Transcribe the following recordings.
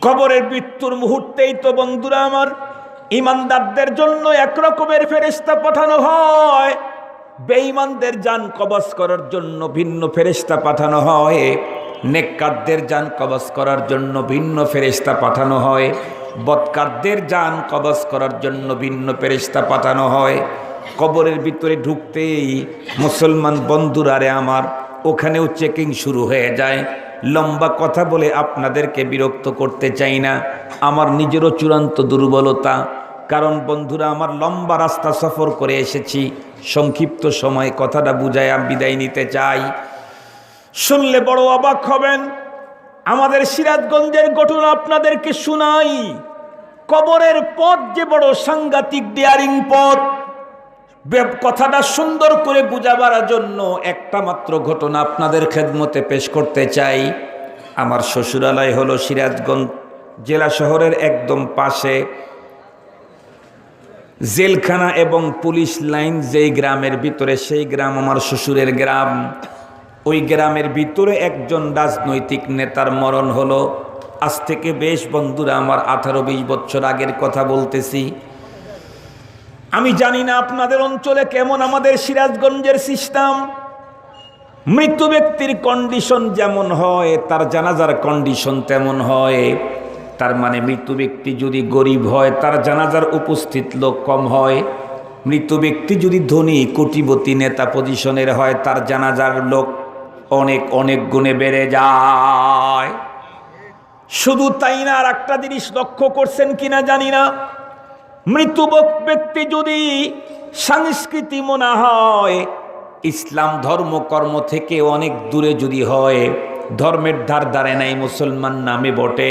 কবরের মৃত্যুর মুহূর্তেই তো বন্ধুরা আমার ঈমানদারদের জন্য একরকমের ফেরেশতা পাঠানো হয়, বেঈমানদের জান কবজ করার জন্য ভিন্ন ফেরেশতা পাঠানো হয়, নেককারদের জান কবজ করার জন্য ভিন্ন ফেরেশতা পাঠানো হয়, বদকারদের জান কবজ করার জন্য ভিন্ন ফেরেশতা পাঠানো হয়। কবরের ভিতরে ঢুকতেই মুসলমান বন্ধুরারে আমার ওখানেও চেকিং শুরু হয়ে যায়। লম্বা কথা বলে আপনাদেরকে বিরক্ত করতে চাই না, আমার নিজেরও চূড়ান্ত দুর্বলতা। কারণ বন্ধুরা আমার লম্বা রাস্তা সফর করে এসেছি, সংক্ষিপ্ত সময় কথাটা বুঝায় বিদায় নিতে চাই। শুনলে বড় অবাক হবেন। আমাদের সিরাজগঞ্জের ঘটনা আপনাদেরকে শুনাই। কবরের পথ যে বড় সাংঘাতিক ডেয়ারিং পথ, কথাটা সুন্দর করে বুঝাবার জন্য একটা মাত্র ঘটনা আপনাদের খেদমতে পেশ করতে চাই। আমার শ্বশুরালয় হলো সিরাজগঞ্জ জেলা শহরের একদম পাশে, জেলখানা এবং পুলিশ লাইন যেই গ্রামের ভিতরে, সেই গ্রাম আমার শ্বশুরের গ্রাম। ওই গ্রামের ভিতরে একজন রাজনৈতিক নেতার মরণ হলো। আজ থেকে বেশ বন্ধুরা আমার 18-20 বছর আগের কথা বলতেছি। আমি জানি না আপনাদের অঞ্চলে কেমন, আমাদের সিরাজগঞ্জের সিস্টেম, মৃত ব্যক্তির কন্ডিশন যেমন হয় তার জানাজার কন্ডিশন তেমন হয়। তার মানে মৃত ব্যক্তি যদি গরিব হয় তার জানাজার উপস্থিত লোক কম হয়, মৃত ব্যক্তি যদি ধনী কোটিপতি নেতা পজিশনের হয় তার জানাজার লোক অনেক অনেক গুণে বেড়ে যায়। শুধু তাই না, আর একটা জিনিস লক্ষ্য করছেন কিনা জানি না, মৃত ব্যক্তি যদি সংস্কৃতি মনে হয়, ইসলাম ধর্ম কর্ম থেকে অনেক দূরে যদি হয়, ধর্মের ধার ধারে নাই, মুসলমান নামে বটে,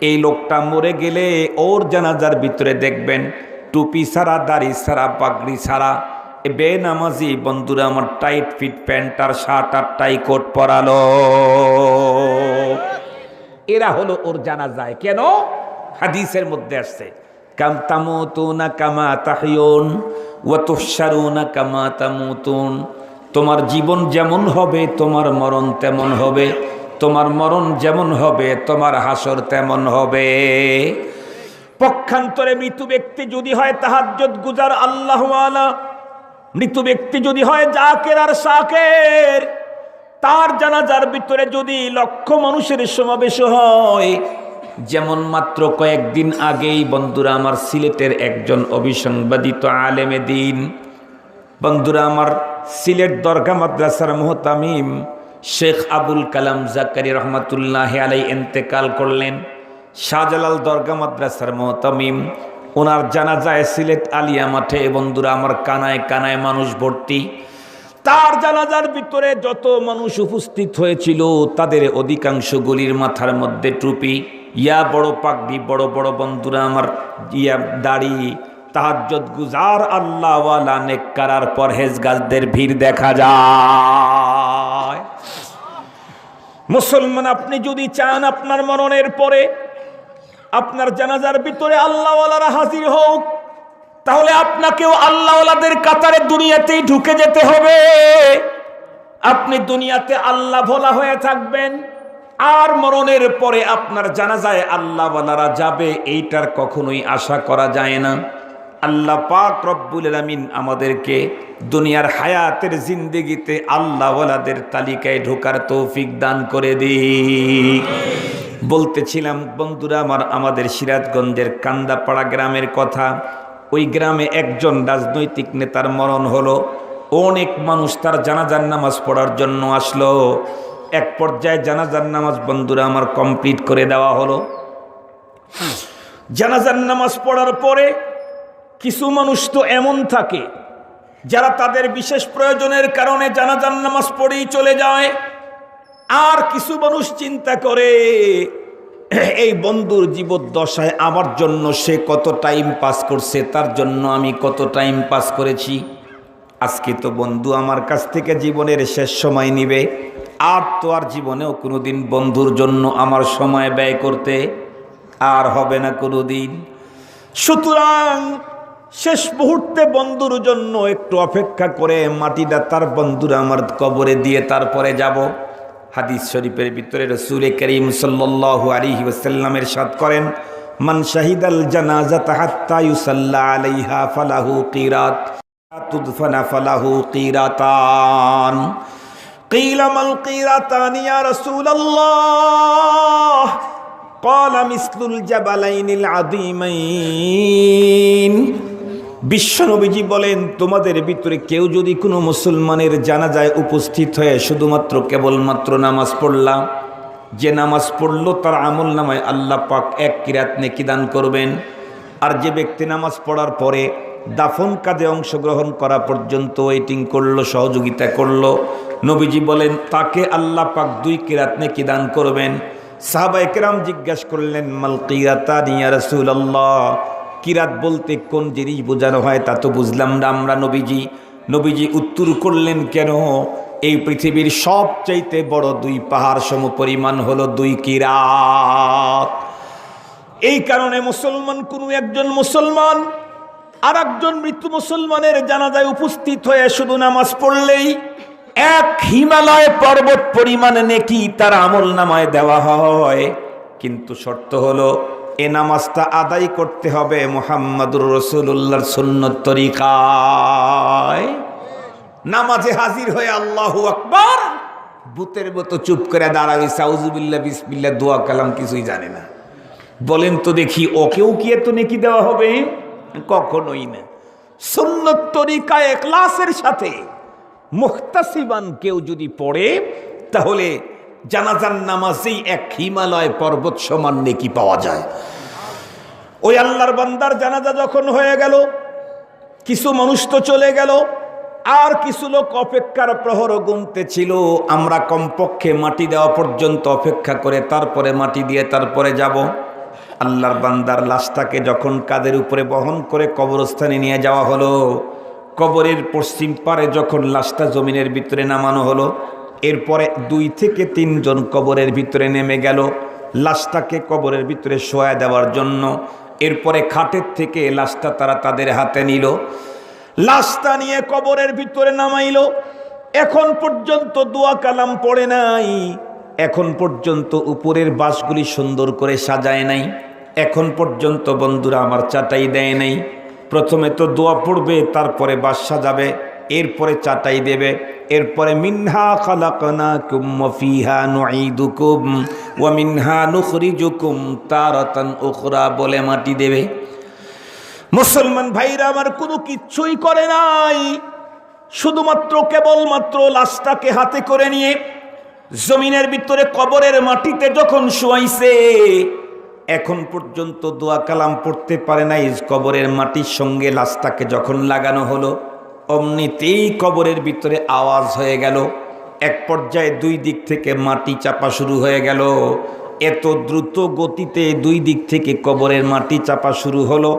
এই লোকটা মরে গেলে ওর জানাজার ভিতরে দেখবেন টুপি ছাড়া, দাড়ি ছাড়া, পাগড়ি ছাড়া, বেনামাজি বন্ধুরা আমার টাইট ফিট প্যান্ট আর শার্ট আর টাই কোট পরালো, এরা হলো ওর জানাজায়। কেন? হাদিসের মধ্যে আসছে কাম তামুতুনা কামা তাহইউন ওয়া তুহশারুনা কামা তামুতুন। তোমার জীবন যেমন হবে তোমার মরণ তেমন হবে, তোমার মরণ যেমন হবে তোমার হাসর তেমন হবে। পক্ষান্তরে মৃত ব্যক্তি যদি হয় তাহাজ্জুদ গুজার আল্লাহওয়ালা, মৃত ব্যক্তি যদি হয় জাকের আর শাকের, তার জানাজার ভিতরে যদি লক্ষ মানুষের সমাবেশ হয়, যেমন মাত্র কয়েকদিন আগেই বন্ধুরা আমার সিলেটের একজন অবিসংবাদিত আলেমে দিন, বন্ধুরা আমার সিলেট দরগা মাদ্রাসার মুহতামিম শেখ আবুল কালাম জাকারি রহমাতুল্লাহ আলাই ইন্তেকাল করলেন। শাহজালাল দরগা মাদ্রাসার মুহতামিম, ওনার জানাজায় সিলেট আলিয়া মাঠে বন্ধুরা আমার কানায় কানায় মানুষ ভর্তি। তার জানাজার ভিতরে যত মানুষ উপস্থিত হয়েছিল তাদের অধিকাংশগুলির মাথার মধ্যে টুপি, ইয়া বড় পাগড়ি, বড় বড় বন্ধুরা আমার ইয়া দাড়ি, তাহাজ্জুদ গুজার আল্লাহওয়ালা নেককার আর পরহেজগারদের ভিড় দেখা যায়। মুসলমান, আপনি যদি চান আপনার মরণের পরে আপনার জানাজার ভিতরে আল্লাহওয়ালারা হাজির হোক, তাহলে আপনাকেও আল্লাহওয়ালাদের কাতারে দুনিয়াতেই ঢুকে যেতে হবে। আপনি দুনিয়াতে আল্লাহ ভোলা হয়ে থাকবেন, আর মরণের পরে আপনার জানাজায় আল্লাহওয়ালারা যাবে, এইটার কখনোই আশা করা যায় না। আল্লাহ পাক রব্বুল আলামিন আমাদেরকে দুনিয়ার হায়াতের জিন্দেগিতে আল্লাহওয়ালাদের তালিকায় ঢোকার তৌফিক দান করে দিক। বলতেছিলাম বন্ধুরা আমার, আমাদের সিরাজগঞ্জের কান্দাপাড়া গ্রামের কথা। ওই গ্রামে একজন রাজনৈতিক নেতার মরণ হলো। অনেক মানুষ তার জানাজার নামাজ পড়ার জন্য আসলো। এক পর্যায়ে জানাজার নামাজ বন্ধুরা আমার কমপ্লিট করে দেওয়া হলো। জানাজার নামাজ পড়ার পরে কিছু মানুষ তো এমন থাকে যারা তাদের বিশেষ প্রয়োজনের কারণে জানাজার নামাজ পড়েই চলে যায়, আর কিছু মানুষ চিন্তা করে এই বন্ধুর জীবদ্দশায় আমার জন্য সে কত টাইম পাস করছে, তার জন্য আমি কত টাইম পাস করেছি। আজকে তো বন্ধু আমার কাছ থেকে জীবনের শেষ সময় নিবে, আর তো আর জীবনেও কোনোদিন বন্ধুর জন্য আমার সময় ব্যয় করতে আর হবে না কোনোদিন। সুতরাং শেষ মুহূর্তে বন্ধুর জন্য একটু অপেক্ষা করে মাটিটা তার বন্ধুরা আমার কবরে দিয়ে তারপরে যাব। হাদিস শরীফের ভিতরে রাসূল করিম সাল্লাল্লাহু আলাইহি ওয়াসাল্লাম ইরশাদ করেন, মান শাহিদাল জানাজাতা হাত্তা ইউসাল্লা আলাইহা ফালাহু কিরাত তুদফানা ফালাহু কিরাতান। কিলা মাল কিরাতান ইয়া রাসূলুল্লাহ? ক্বালা মিসলুল জাবালাইনিল আযীমাইন। বিশ্বনবীজি বলেন, তোমাদের ভিতরে কেউ যদি কোনো মুসলমানের জানাজায় উপস্থিত হয়ে শুধুমাত্র কেবলমাত্র নামাজ পড়লা, যে নামাজ পড়ল তার আমল নামায় আল্লাহ পাক 1 কিরাত নেকি দান করবেন। আর যে ব্যক্তি নামাজ পড়ার পরে দাফন কাজে অংশগ্রহণ করা পর্যন্ত ওয়েটিং করলো, সহযোগিতা করলো, নবীজি বলেন তাকে আল্লাহ পাক 2 কিরাত নেকি দান করবেন। সাহাবায়ে কেরাম জিজ্ঞাসা করলেন, মাল কিরাতানি ইয়া রাসূলুল্লাহ? কিরাত বলতে কোন জিনিস বোঝানো হয় তা তো বুঝলাম না আমরা নবীজি উত্তর করলেন, কেন, এই পৃথিবীর সবচাইতে বড় 2 পাহাড় সমপরিমাণ হলো 2 কিরাত। এই কারণে মুসলমান কোনো একজন মুসলমান আর একজন মৃত্যু মুসলমানের জানাজায় উপস্থিত হয়ে শুধু নামাজ পড়লেই 1 হিমালয় পর্বত পরিমাণ নেকি তার আমল নামায় দেওয়া হয়। কিন্তু শর্ত হলো এ নামাজটা আদায় করতে হবে মুহাম্মাদুর রাসূলুল্লাহর সুন্নত তরিকায়। নামাজে হাজির হয়ে আল্লাহু আকবার ভূতের মতো চুপ করে দাঁড়াবে, আউযুবিল্লাহ বিসমিল্লাহ দোয়া কালাম কিছুই জানে না। বলেন তো দেখি, ওকেও কি এত নেকি দেওয়া হবে? কখনোই না। সুন্নত তরিকায় ইখলাসের সাথে মুহতাসিবান কেউ যদি পড়ে, তাহলে জানাজার নামাজেই 1 হিমালয় পর্বত সমান নেকি পাওয়া যায়। ওই আল্লাহর বান্দার জানাজা যখন হয়ে গেল, কিছু মানুষ তো চলে গেল, আর কিছু লোক অপেক্ষার প্রহর গুনতেছিল। আমরা কমপক্ষে মাটি দেওয়া পর্যন্ত অপেক্ষা করে তারপরে মাটি দিয়ে তারপরে যাব। আল্লাহর বান্দার লাশটাকে যখন কাঁধের উপরে বহন করে কবরস্থানে নিয়ে যাওয়া হলো, কবরের পশ্চিম পারে যখন লাশটা জমিনের ভিতরে নামানো হলো, এরপরে 2 থেকে 3 জন কবরের ভিতরে নেমে গেল লাশটাকে কবরের ভিতরে শোয়া দেওয়ার জন্য। এরপরে খাটের থেকে লাশটা তারা তাদের হাতে নিল, লাশটা নিয়ে কবরের ভিতরে নামাইল। এখন পর্যন্ত দোয়া কালাম পড়ে নাই, এখন পর্যন্ত উপরের বাঁশগুলি সুন্দর করে সাজায় নাই, এখন পর্যন্ত বন্ধুরা আমার চাটাই দেয় নাই। প্রথমে তো দোয়া পড়বে, তারপরে বাঁশ সাজাবে, এরপরে চাটাই দেবে, এরপরে মিনহা খালাকনাকুম ওয়া ফিহা নুঈদুকুম ওয়া মিনহা নুখরিজুকুম তারাতান উখরা বলে মাটি দেবে। মুসলমান ভাইরা আমার কোনো কিচ্ছুই করে নাই, শুধুমাত্র কেবলমাত্র লাশটাকে হাতে করে নিয়ে জমিনের ভিতরে কবরের মাটিতে যখন শোয়াইছে, এখন পর্যন্ত দোয়া কালাম পড়তে পারে নাই। কবরের মাটির সঙ্গে লাশটাকে যখন লাগানো হলো, অমনিতেই কবরের ভিতরে আওয়াজ হয়ে গেল। এক পর্যায়ে 2 দিক থেকে মাটি চাপা শুরু হয়ে গেল। এত দ্রুত গতিতে 2 দিক থেকে কবরের মাটি চাপা শুরু হলো,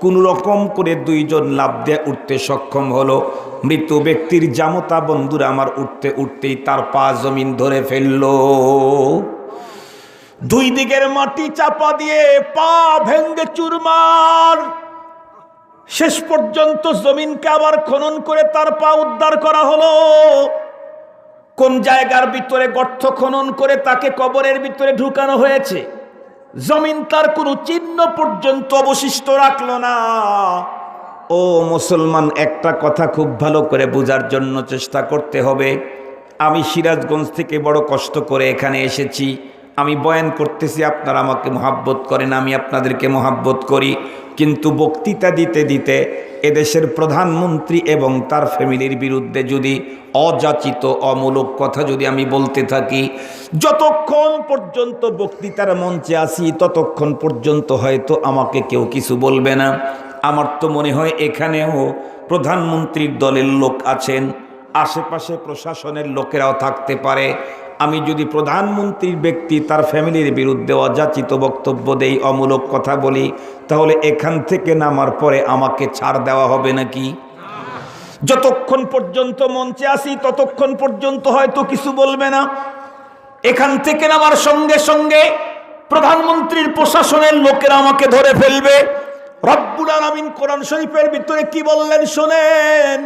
কোন রকম করে 2 জন লাফ দিয়ে উঠতে সক্ষম হলো। মৃত ব্যক্তির জামতা বন্ধুরা আমার উঠতে উঠতেই তার পা জমিন ধরে ফেললো। 2 দিকের মাটি চাপা দিয়ে পা ভেঙ্গে চুরমার। শেষ পর্যন্ত জমিনকে আবার খনন করে তার পা উদ্ধার করা হলো। কোন জায়গার ভিতরে গর্ত খনন করে তাকে কবরের ভিতরে ঢুকানো হয়েছে, জমিন তার কোনো চিহ্ন পর্যন্ত অবশিষ্ট রাখলো না। ও মুসলমান, একটা কথা খুব ভালো করে বোঝার জন্য চেষ্টা করতে হবে। আমি সিরাজগঞ্জ থেকে বড় কষ্ট করে এখানে এসেছি, আমি বয়ান করতেছি, আপনারা আমাকে মহাব্বত করেন, আমি আপনাদেরকে মহাব্বত করি। কিন্তু বক্তৃতা দিতে দিতে এদেশের প্রধানমন্ত্রী এবং তার ফ্যামিলির বিরুদ্ধে যদি অযাচিত অমূলক কথা যদি আমি বলতে থাকি, যতক্ষণ পর্যন্ত বক্তৃতার মঞ্চে আসি ততক্ষণ পর্যন্ত হয়তো আমাকে কেউ কিছু বলবে না। আমার তো মনে হয় এখানেও প্রধানমন্ত্রীর দলের লোক আছেন, আশেপাশে প্রশাসনের লোকেরাও থাকতে পারে। আমি যদি প্রধানমন্ত্রীর ব্যক্তি তার ফ্যামিলির বিরুদ্ধে অযাচিত বক্তব্য দেই, অমূলক কথা বলি, তাহলে এখান থেকে নামার পরে আমাকে ছাড় দেওয়া হবে নাকি? যতক্ষণ পর্যন্ত মঞ্চে আসি ততক্ষণ পর্যন্ত হয়তো কিছু বলবে না। এখান থেকে নামার সঙ্গে সঙ্গে প্রধানমন্ত্রীর প্রশাসনের লোকেরা আমাকে ধরে ফেলবে। রব্বুল আলামিন কোরআন শরীফের ভিতরে কি বললেন শোনেন,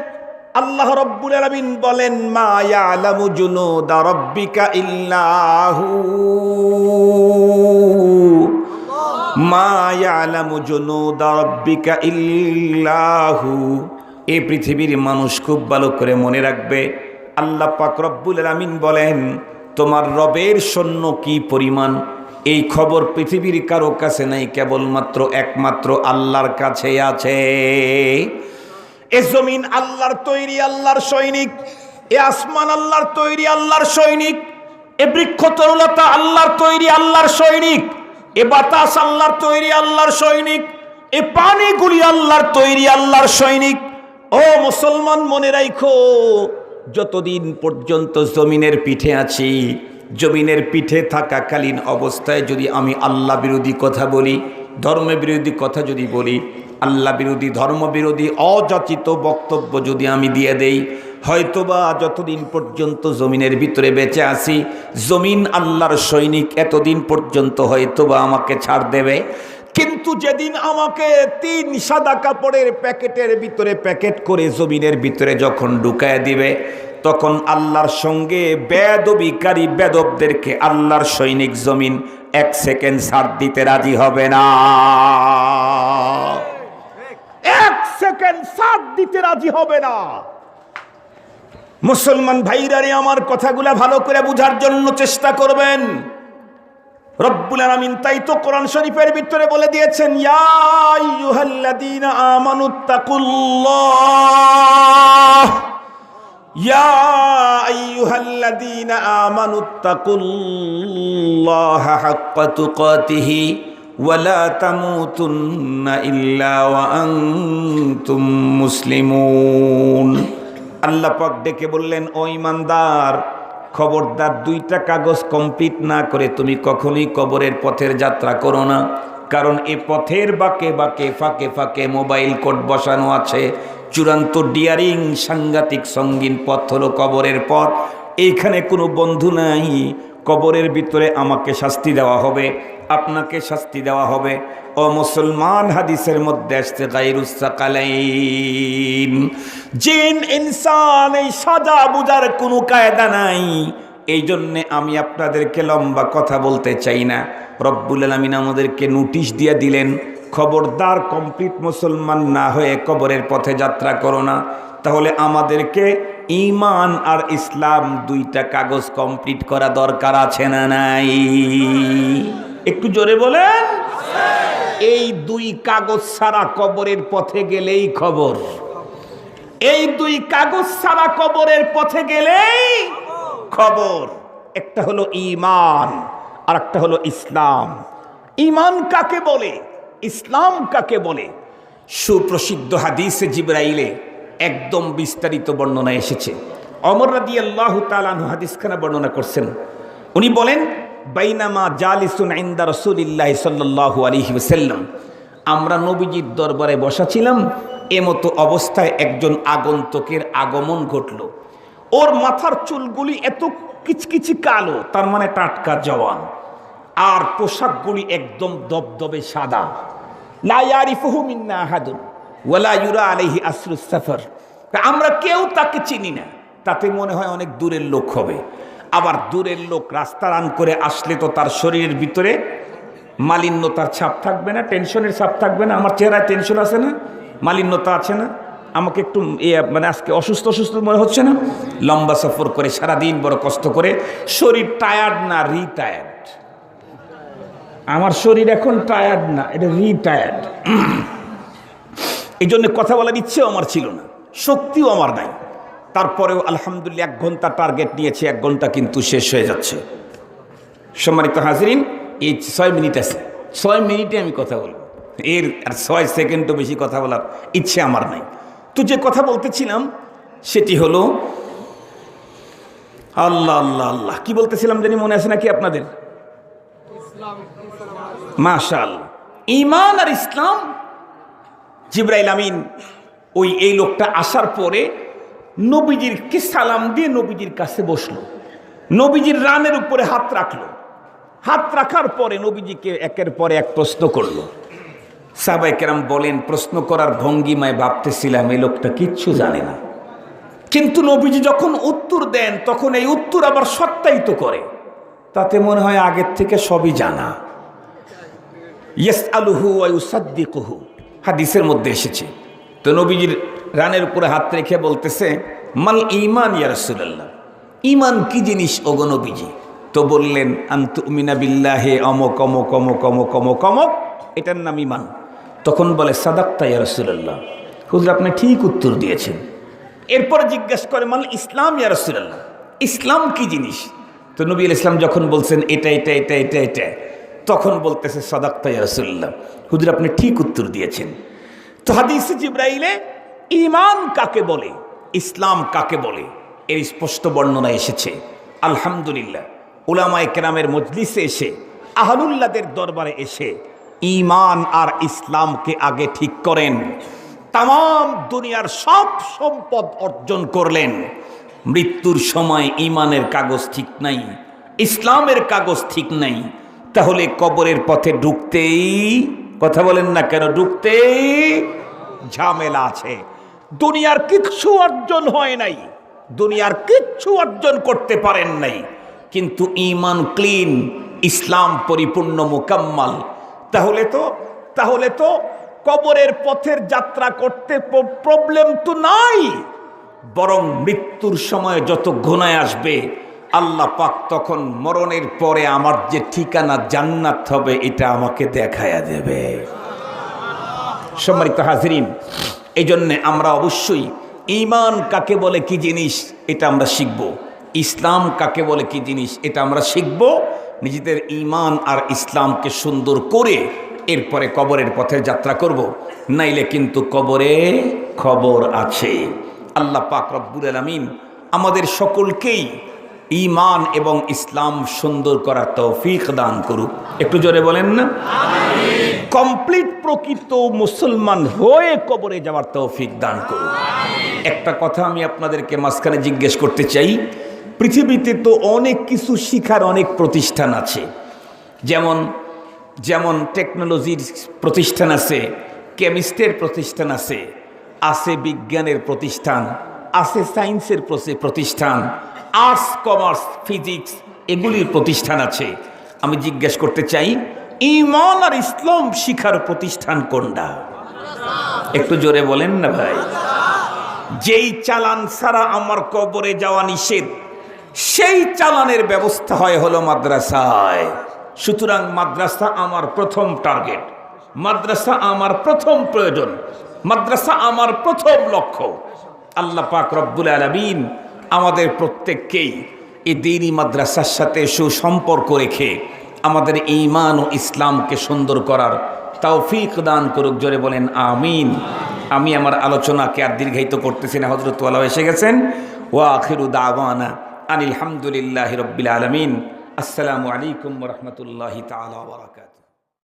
আল্লাহ রাব্বুল আলামিন বলেন, মা ইয়ালামু জুনুদা রাব্বিকা ইল্লাহু, মা ইয়ালামু জুনুদা রাব্বিকা ইল্লাহু। এই পৃথিবীর মানুষ খুব ভালো করে মনে রাখবে, আল্লাহ পাক রব্বুল আলামিন বলেন, তোমার রবের সৈন্য কি পরিমাণ, এই খবর পৃথিবীর কারো কাছে নাই, কেবলমাত্র একমাত্র আল্লাহর কাছে আছে। এ জমিন আল্লাহর তৈরি, আল্লাহর সৈনিক। এ আসমান আল্লাহর তৈরি, আল্লাহর সৈনিক। এ বৃক্ষ তরুলতা আল্লাহর তৈরি, আল্লাহর সৈনিক। এ বাতাস আল্লাহর তৈরি, আল্লাহর সৈনিক। এ পানিগুলি আল্লাহর তৈরি, আল্লাহর সৈনিক। ও মুসলমান, মনে রাখো, যতদিন পর্যন্ত জমিনের পিঠে আছি, জমিনের পিঠে থাকাকালীন অবস্থায় যদি আমি আল্লাহ বিরোধী কথা বলি, ধর্ম বিরোধী কথা যদি বলি, আল্লাহ বিরোধী, ধর্ম বিরোধী অযাচিত বক্তব্য যদি আমি দিয়ে দেই, হয়তোবা যতদিন পর্যন্ত জমিনের ভিতরে বেঁচে আছি, জমিন আল্লাহর সৈনিক, এতদিন পর্যন্ত হয়তোবা আমাকে ছাড় দেবে। কিন্তু যেদিন আমাকে 3 সাদা কাপড়ের প্যাকেটের ভিতরে প্যাকেট করে জমিনের ভিতরে যখন ঢুকায় দিবে, তখন আল্লাহর সঙ্গে বেদবিকারী বেদবদেরকে আল্লাহর সৈনিক জমিন 1 সেকেন্ড ছাড় দিতে রাজি হবে না। 1 সেকেন্ড ছাড় দিতে রাজি হবে না। মুসলমান ভাইরা রে, আমার কথাগুলা ভালো করে বুঝার জন্য চেষ্টা করবেন। রব্বুল আলামিন তাই তো কোরআন শরীফের ভিতরে বলে দিয়েছেন, ইয়া আইয়ুহাল্লাযীনা আমানুত্তাকুল্লাহ, ইয়া আইয়ুহাল্লাযীনা আমানুত্তাকুল্লাহা হাক্কা তুকাতিহি ওয়া লা তামুতুন্না ইল্লা ওয়া আনতুম মুসলিমুন। আল্লাহ পাক ডেকে বললেন, ও ঈমানদার, খবরদার 2টা কাগজ কমপ্লিট না করে তুমি কখনোই কবরের পথের যাত্রা করো না। কারণ এ পথের বাঁকে বাঁকে, ফাঁকে ফাঁকে মোবাইল কোড বসানো আছে। চূড়ান্ত ডিয়ারিং, সাংঘাতিক সঙ্গীন পথ হলো কবরের পথ। এইখানে কোনো বন্ধু নাই। কবরের ভিতরে আমাকে শাস্তি দেওয়া হবে, আপনাকে শাস্তি দেওয়া হবে। ও মুসলমান, হাদিসের মধ্যে আসছে গায়রুস সাকালাইন, জিন ইনসান এই সাজা বুঝার কোনো কায়দা নাই। এই জন্যে আমি আপনাদেরকে লম্বা কথা বলতে চাই না। রব্বুল আলামিন আমাদেরকে নোটিশ দিয়ে দিলেন, খবরদার কমপ্লিট মুসলমান না হয়ে কবরের পথে যাত্রা করো না। তাহলে আমাদেরকে ঈমান আর ইসলাম 2টা কাগজ কমপ্লিট করা দরকার আছে না নাই? একটু জোরে বলেন। এই 2 কাগজ ছাড়া কবরের পথে গেলেই খবর। এই 2 কাগজ ছাড়া কবরের পথে গেলেই খবর। একটা হলো ঈমান আর একটা হলো ইসলাম। ঈমান কাকে বলে, ইসলাম কাকে বলে? সুপ্রসিদ্ধ হাদিসে জিবরাইলে একদম বিস্তারিত বর্ণনা এসেছে। ওমর রাদিয়াল্লাহু তাআলা আনহু হাদিসখানা বর্ণনা করছেন। উনি বলেন, বাইনামা জালিসুন ইনদা রাসূলিল্লাহি সাল্লাল্লাহু আলাইহি ওয়াসাল্লাম, আমরা নবীজির দরবারে বসা ছিলাম, এমতো অবস্থায় একজন আগন্তুকের আগমন ঘটল। ওর মাথার চুলগুলি এত কিচকিচি কালো, তার মানে টাটকা জওয়ান, আর পোশাকগুলি একদম দবদবে সাদা। লা ইয়ারিফুহু মিন্না আহাদুন ওয়ালা ইউরা আলাইহি আসরুস সাফার। আমরা কেউ তাকে চিনি না, তাতে মনে হয় অনেক দূরের লোক হবে। আবার দূরের লোক রাস্তা রান করে আসলে তো তার শরীরের ভিতরে মালিন্যতার ছাপ থাকবে না, টেনশনের ছাপ থাকবে না। আমার চেহারায় টেনশন আছে না, মালিন্যতা আছে না? আমাকে একটু মানে আজকে অসুস্থ অসুস্থ মনে হচ্ছে না? লম্বা সফর করে সারাদিন বড় কষ্ট করে, শরীর টায়ার্ড না রিটায়ার্ড। আমার শরীর এখন টায়ার্ড না, এটা রিটায়ার্ড। এই জন্য কথা বলার ইচ্ছেও আমার ছিল না, শক্তিও আমার নাই। তারপরেও আলহামদুলিল্লাহ 1 ঘন্টা টার্গেট নিয়েছে, 1 ঘন্টা কিন্তু শেষ হয়ে যাচ্ছে। সম্মানিত হাজরিন, এই 6 মিনিট আছে, 6 মিনিটে আমি কথা বলবো, এর আর 6 সেকেন্ডও বেশি কথা বলার ইচ্ছে আমার নাই। তো যে কথা বলতেছিলাম সেটি হলো আল্লাহ আল্লাহ আল্লাহ, কি বলতেছিলাম জানি, মনে আছে নাকি আপনাদের? মাশাআল্লাহ, ঈমান আর ইসলাম। জিবরাইল আমিন ওই এই লোকটা আসার পরে নবীজিরকে সালাম দিয়ে নবীজির কাছে বসলো, নবীজির রানের উপরে হাত রাখলো। হাত রাখার পরে নবীজিকে একের পরে এক প্রশ্ন করলো। সাহাবায়ে কেরাম বলেন, প্রশ্ন করার ভঙ্গিমায় ভাবতেছিলাম এই লোকটা কিচ্ছু জানে না, কিন্তু নবীজি যখন উত্তর দেন তখন এই উত্তর আবার সত্যায়িত করে, তাতে মনে হয় আগের থেকে সবই জানা। ইয়াসআলুহু ওয়া ইউসাদ্দিকুহু, হাদিসের মধ্যে এসেছে। তো নবীজির রানের উপরে হাত রেখে বলতেছে, মাল ঈমান ইয়া রাসূলুল্লাহ, ঈমান কি জিনিস ওগো নবীজি? তো বললেন, আনতুমিনা বিল্লাহি অমক অমক অমক অমক অমক অমক, এটার নাম ঈমান। তখন বলে, সাদাক্তা ইয়া রাসূলুল্লাহ, হুজুর আপনি ঠিক উত্তর দিয়েছেন। এরপর জিজ্ঞেস করে, মাল ইসলাম ইয়া রাসূলুল্লাহ, ইসলাম কি জিনিস? তো নবী আলাইহিস সালাম যখন বলছেন এটা এটা এটা এটা এটা, তখন বলতেছে, সাদাক্তা ইয়া রাসূলুল্লাহ, হুজুর আপনি ঠিক উত্তর দিয়েছেন। তো হাদিসে জিবরাইলে ঈমান কাকে বলে, ইসলাম কাকে বলে, এর স্পষ্ট বর্ণনা এসেছে। আলহামদুলিল্লাহ, উলামায়ে কেরামের মজলিসে এসে, আহলুল্লাহদের দরবারে এসে ঈমান আর ইসলামকে আগে ঠিক করেন। তাম দুনিয়ার সব সম্পদ অর্জন করলেন, মৃত্যুর সময় ঈমানের কাগজ ঠিক নাই, ইসলামের কাগজ ঠিক নাই, তাহলে কবরের পথে ঢুকতেই, কথা বলেন না কেন, ঢুকতেই ঝামেলা আছে। দুনিয়ার কিচ্ছু অর্জন হয় নাই, দুনিয়ার কিচ্ছু অর্জন করতে পারেন নাই, কিন্তু ঈমান ক্লিন, ইসলাম পরিপূর্ণ মুকাম্মাল, তাহলে তো কবরের পথের যাত্রা করতে প্রবলেম তো নাই। বরং মৃত্যুর সময় যত ঘনায় আসবে, আল্লাহ পাক তখন মরণের পরে আমার যে ঠিকানা জান্নাত হবে এটা আমাকে দেখায়া দেবে। সম্মানিত হাজিরিন, এই জন্যে আমরা অবশ্যই ঈমান কাকে বলে কি জিনিস এটা আমরা শিখব, ইসলাম কাকে বলে কি জিনিস এটা আমরা শিখব। নিজেদের ঈমান আর ইসলামকে সুন্দর করে এরপরে কবরের পথে যাত্রা করব, নাইলে কিন্তু কবরে খবর আছে। আল্লাহ পাক রব্বুল আলামিন আমাদের সকলকেই ঈমান এবং ইসলাম সুন্দর করার তৌফিক দান করুক। একটু জোরে বলেন না আমিন। কমপ্লিট প্রকৃত মুসলমান হয়ে কবরে যাওয়ার তৌফিক দান করুক। একটা কথা আমি আপনাদেরকে মাঝখানে জিজ্ঞেস করতে চাই, পৃথিবীতে তো অনেক কিছু শিখার অনেক প্রতিষ্ঠান আছে, যেমন টেকনোলজির প্রতিষ্ঠান আছে, কেমিস্ট্রির প্রতিষ্ঠান আছে, বিজ্ঞানের প্রতিষ্ঠান আছে, সায়েন্সের প্রতিষ্ঠান, আর্টস কমার্স ফিজিক্স এগুলির প্রতিষ্ঠান আছে। আমি জিজ্ঞেস করতে চাই, ঈমান আর ইসলাম শিখার প্রতিষ্ঠান কোনটা? একটু জোরে বলেন না ভাই। যেই চালান ছাড়া আমার কবরে যাওয়া নিষেধ, সেই চালানের ব্যবস্থা হলো মাদ্রাসায়। সুতরাং মাদ্রাসা আমার প্রথম টার্গেট, মাদ্রাসা আমার প্রথম প্রয়োজন, মাদ্রাসা আমার প্রথম লক্ষ্য। আল্লাহ পাক রব্বুল আলামিন আমাদের প্রত্যেককেই এই দ্বীনি মাদ্রাসার সাথে সুসম্পর্ক রেখে আমাদের ঈমান ও ইসলামকে সুন্দর করার তৌফিক দান করুক। জোরে বলেন আমিন। আমি আমার আলোচনাকে আর দীর্ঘায়িত করতেছি না, হযরত ওয়ালা এসে গেছেন। ওয়া আখিরু দাওয়ানা আনিল হামদুলিল্লাহি রাব্বিল আলামিন। আসসালামু আলাইকুম ওয়া রাহমাতুল্লাহি তাআলা ওয়া বারাকাতুহু।